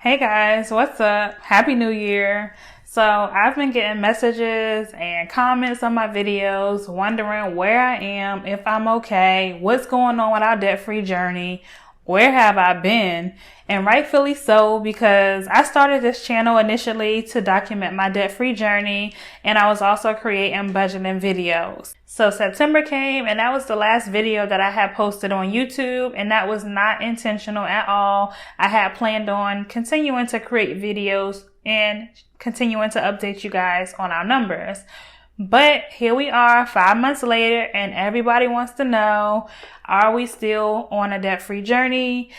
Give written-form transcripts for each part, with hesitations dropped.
Hey guys, what's up? Happy New Year. So I've been getting messages and comments on my videos wondering where I am, if I'm okay, what's going on with our debt-free journey, where have I been? And rightfully so, because I started this channel initially to document my debt-free journey, and I was also creating budgeting videos. So September came, and that was the last video that I had posted on YouTube, and that was not intentional at all. I had planned on continuing to create videos and continuing to update you guys on our numbers. But here we are 5 months later, and everybody wants to know, are we still on a debt-free journey?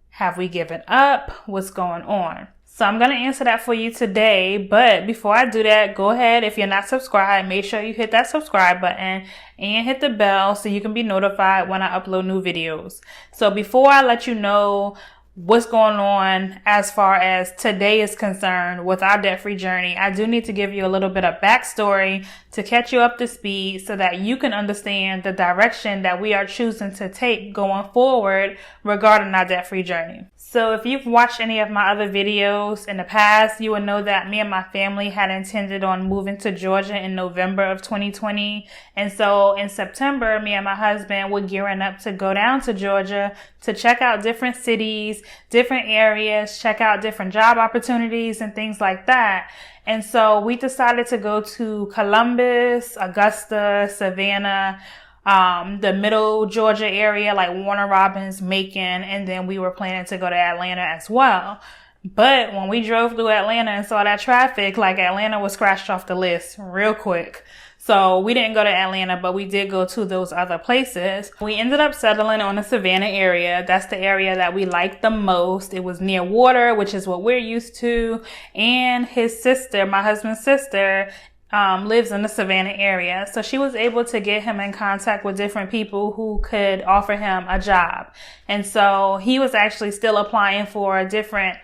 Have we given up? What's going on? So I'm going to answer that for you today. But before I do that, go ahead. If you're not subscribed, make sure you hit that subscribe button and hit the bell so you can be notified when I upload new videos. So before I let you know what's going on as far as today is concerned with our debt-free journey, I do need to give you a little bit of backstory to catch you up to speed so that you can understand the direction that we are choosing to take going forward regarding our debt-free journey. So if you've watched any of my other videos in the past, you will know that me and my family had intended on moving to Georgia in November of 2020. And so in September, me and my husband were gearing up to go down to Georgia to check out different cities, different areas, check out different job opportunities and things like that. And so we decided to go to Columbus, Augusta, Savannah, the middle Georgia area, like Warner Robins, Macon, and then we were planning to go to Atlanta as well. But when we drove through Atlanta and saw that traffic, like Atlanta was scratched off the list real quick. So we didn't go to Atlanta, but we did go to those other places. We ended up settling on the Savannah area. That's the area that we liked the most. It was near water, which is what we're used to. And his sister, my husband's sister, lives in the Savannah area. So she was able to get him in contact with different people who could offer him a job. And so he was actually still applying for different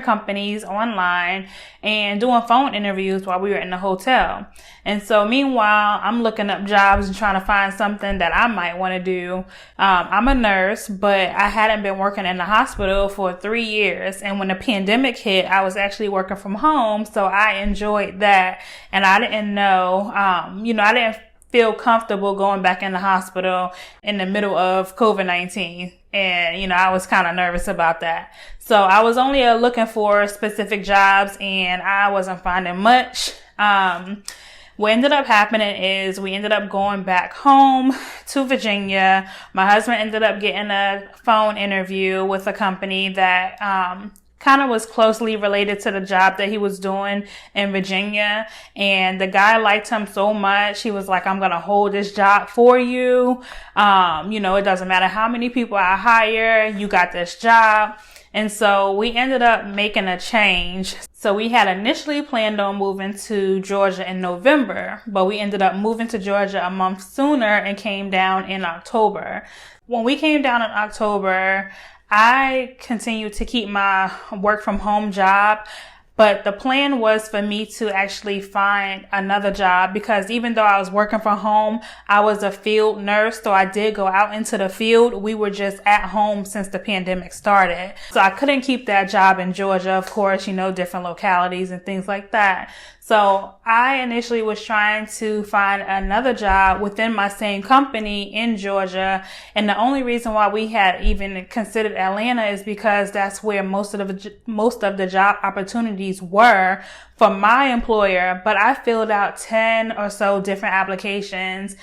companies online and doing phone interviews while we were in the hotel. And so meanwhile, I'm looking up jobs and trying to find something that I might want to do. I'm a nurse, but I hadn't been working in the hospital for 3 years. And when the pandemic hit, I was actually working from home. So I enjoyed that. And I didn't know, I didn't feel comfortable going back in the hospital in the middle of COVID-19. And, I was kind of nervous about that. So I was only looking for specific jobs and I wasn't finding much. What ended up happening is we ended up going back home to Virginia. My husband ended up getting a phone interview with a company that, kind of was closely related to the job that he was doing in Virginia. And the guy liked him so much. He was like, I'm going to hold this job for you. It doesn't matter how many people I hire, you got this job. And so we ended up making a change. So we had initially planned on moving to Georgia in November, but we ended up moving to Georgia a month sooner and came down in October. When we came down in October, I continued to keep my work from home job, but the plan was for me to actually find another job because even though I was working from home, I was a field nurse. So I did go out into the field. We were just at home since the pandemic started. So I couldn't keep that job in Georgia, of course, different localities and things like that. So I initially was trying to find another job within my same company in Georgia. And the only reason why we had even considered Atlanta is because that's where most of the job opportunities were for my employer. But I filled out 10 or so different applications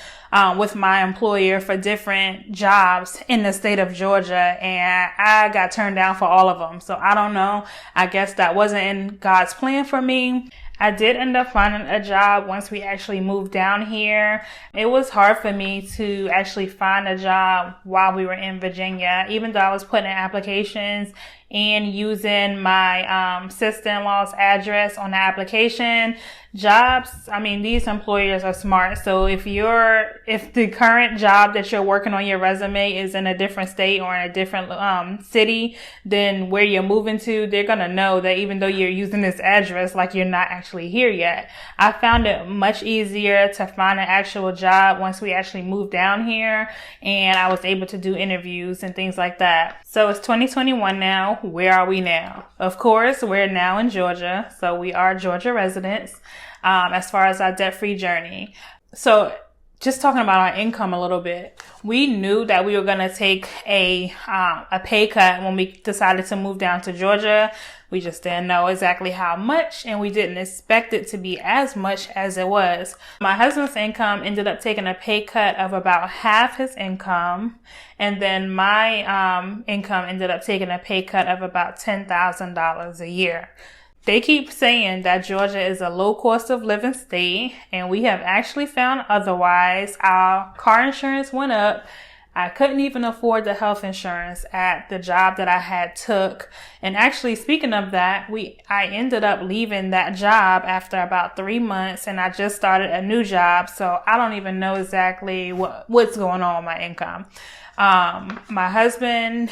with my employer for different jobs in the state of Georgia, and I got turned down for all of them. So I don't know. I guess that wasn't in God's plan for me. I did end up finding a job once we actually moved down here. It was hard for me to actually find a job while we were in Virginia, even though I was putting in applications and using my sister-in-law's address on the application. Jobs, these employers are smart. So if the current job that you're working on your resume is in a different state or in a different city than where you're moving to, they're going to know that even though you're using this address, like you're not actually actually here yet. I found it much easier to find an actual job once we actually moved down here, and I was able to do interviews and things like that. So it's 2021 now. Where are we now? Of course, we're now in Georgia. So we are Georgia residents as far as our debt-free journey. So just talking about our income a little bit, we knew that we were going to take a pay cut when we decided to move down to Georgia. We just didn't know exactly how much, and we didn't expect it to be as much as it was. My husband's income ended up taking a pay cut of about half his income, and then my income ended up taking a pay cut of about $10,000 a year. They keep saying that Georgia is a low cost of living state, and we have actually found otherwise. Our car insurance went up. I couldn't even afford the health insurance at the job that I had took. And actually, speaking of that, I ended up leaving that job after about 3 months, and I just started a new job. So I don't even know exactly what's going on with my income. My husband,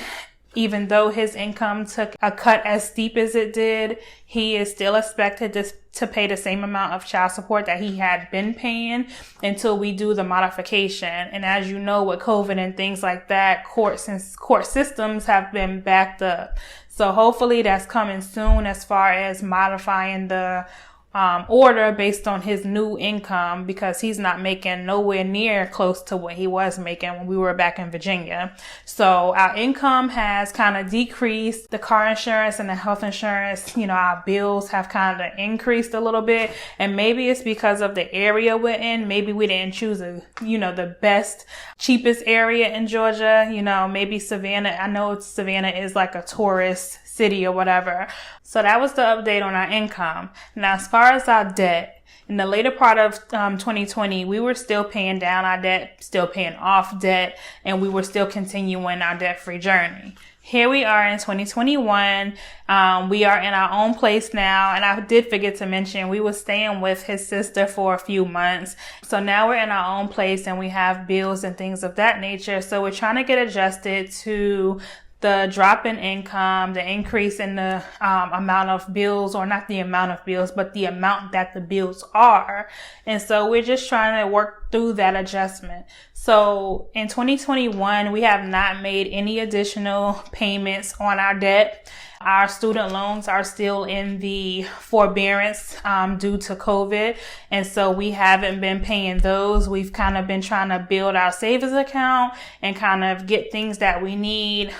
even though his income took a cut as steep as it did, he is still expected to pay the same amount of child support that he had been paying until we do the modification. And as you know, with COVID and things like that, court systems have been backed up. So hopefully that's coming soon as far as modifying the order based on his new income, because he's not making nowhere near close to what he was making when we were back in Virginia. So our income has kind of decreased. The car insurance and the health insurance, our bills have kind of increased a little bit. And maybe it's because of the area we're in. Maybe we didn't choose the best, cheapest area in Georgia. Maybe Savannah. I know Savannah is like a tourist city or whatever. So that was the update on our income. Now, as far as our debt, in the later part of 2020, we were still paying down our debt, still paying off debt, and we were still continuing our debt-free journey. Here we are in 2021. We are in our own place now. And I did forget to mention, we were staying with his sister for a few months. So now we're in our own place and we have bills and things of that nature. So we're trying to get adjusted to the drop in income, the increase in the amount of bills, or not the amount of bills, but the amount that the bills are. And so we're just trying to work through that adjustment. So in 2021, we have not made any additional payments on our debt. Our student loans are still in the forbearance due to COVID. And so we haven't been paying those. We've kind of been trying to build our savings account and kind of get things that we need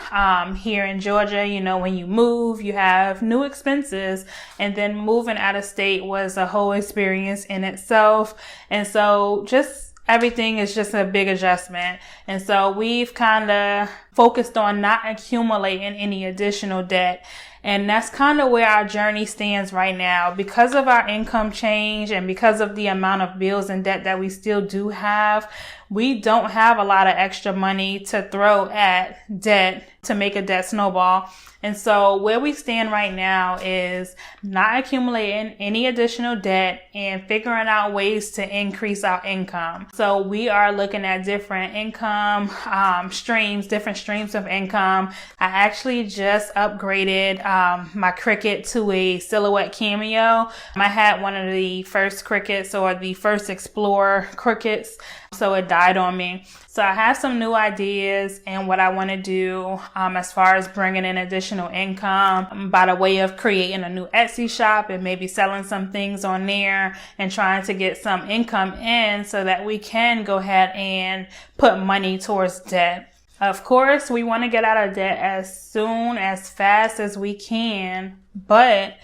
here in Georgia. When you move, you have new expenses. And then moving out of state was a whole experience in itself. And so everything is just a big adjustment. And so we've kind of focused on not accumulating any additional debt. And that's kind of where our journey stands right now. Because of our income change and because of the amount of bills and debt that we still do have, we don't have a lot of extra money to throw at debt to make a debt snowball. And so where we stand right now is not accumulating any additional debt and figuring out ways to increase our income. So we are looking at different income streams, different streams of income. I actually just upgraded my Cricut to a Silhouette Cameo. I had one of the first Cricuts, or the first Explorer Cricuts, so it died on me. So I have some new ideas and what I want to do as far as bringing in additional income by the way of creating a new Etsy shop and maybe selling some things on there and trying to get some income in so that we can go ahead and put money towards debt. Of course, we want to get out of debt as fast as we can, but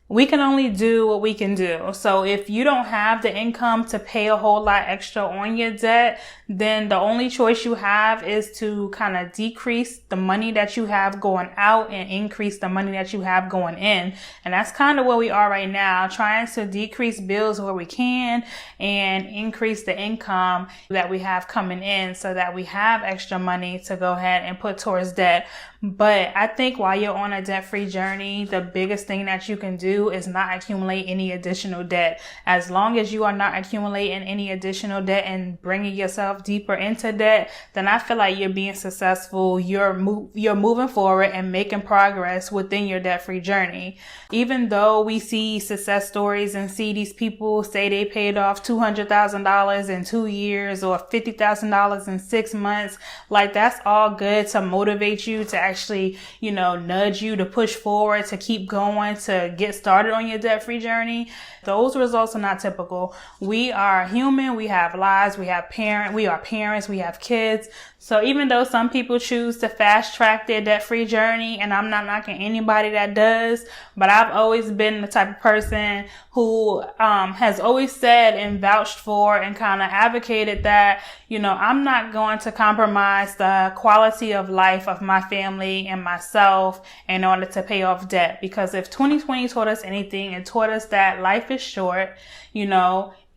we can only do what we can do. So if you don't have the income to pay a whole lot extra on your debt, then the only choice you have is to kind of decrease the money that you have going out and increase the money that you have going in. And that's kind of where we are right now, trying to decrease bills where we can and increase the income that we have coming in so that we have extra money to go ahead and put towards debt. But I think while you're on a debt-free journey, the biggest thing that you can do do is not accumulate any additional debt. As long as you are not accumulating any additional debt and bringing yourself deeper into debt, then I feel like you're being successful. You're moving forward and making progress within your debt-free journey. Even though we see success stories and see these people say they paid off $200,000 in 2 years or $50,000 in 6 months, like that's all good to motivate you, to actually, nudge you to push forward, to keep going, to get started on your debt-free journey. Those results are not typical. We are human. We have lives. We are parents. We have kids. So even though some people choose to fast track their debt-free journey, and I'm not knocking anybody that does, but I've always been the type of person who has always said and vouched for and kind of advocated that, I'm not going to compromise the quality of life of my family and myself in order to pay off debt. Because if 2020 taught us anything, it taught us that life is short.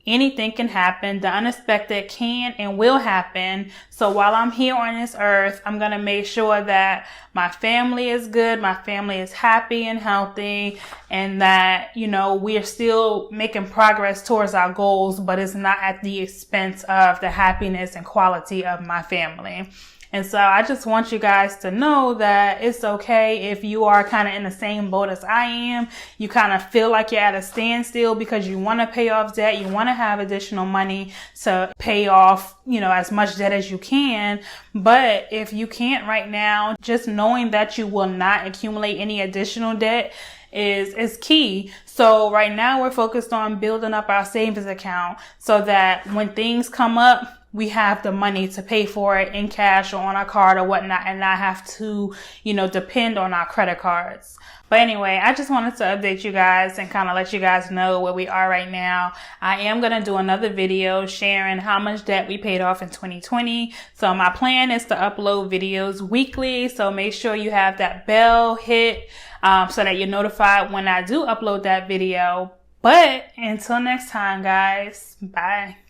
Anything can happen. The unexpected can and will happen. So while I'm here on this earth, I'm going to make sure that my family is good, my family is happy and healthy, and that, we are still making progress towards our goals, but it's not at the expense of the happiness and quality of my family. And so I just want you guys to know that it's okay if you are kind of in the same boat as I am. You kind of feel like you're at a standstill because you want to pay off debt. You want to have additional money to pay off, as much debt as you can. But if you can't right now, just knowing that you will not accumulate any additional debt is key. So right now we're focused on building up our savings account so that when things come up, we have the money to pay for it in cash or on our card or whatnot, and not have to, depend on our credit cards. But anyway, I just wanted to update you guys and kind of let you guys know where we are right now. I am going to do another video sharing how much debt we paid off in 2020. So my plan is to upload videos weekly. So make sure you have that bell hit so that you're notified when I do upload that video. But until next time, guys, bye.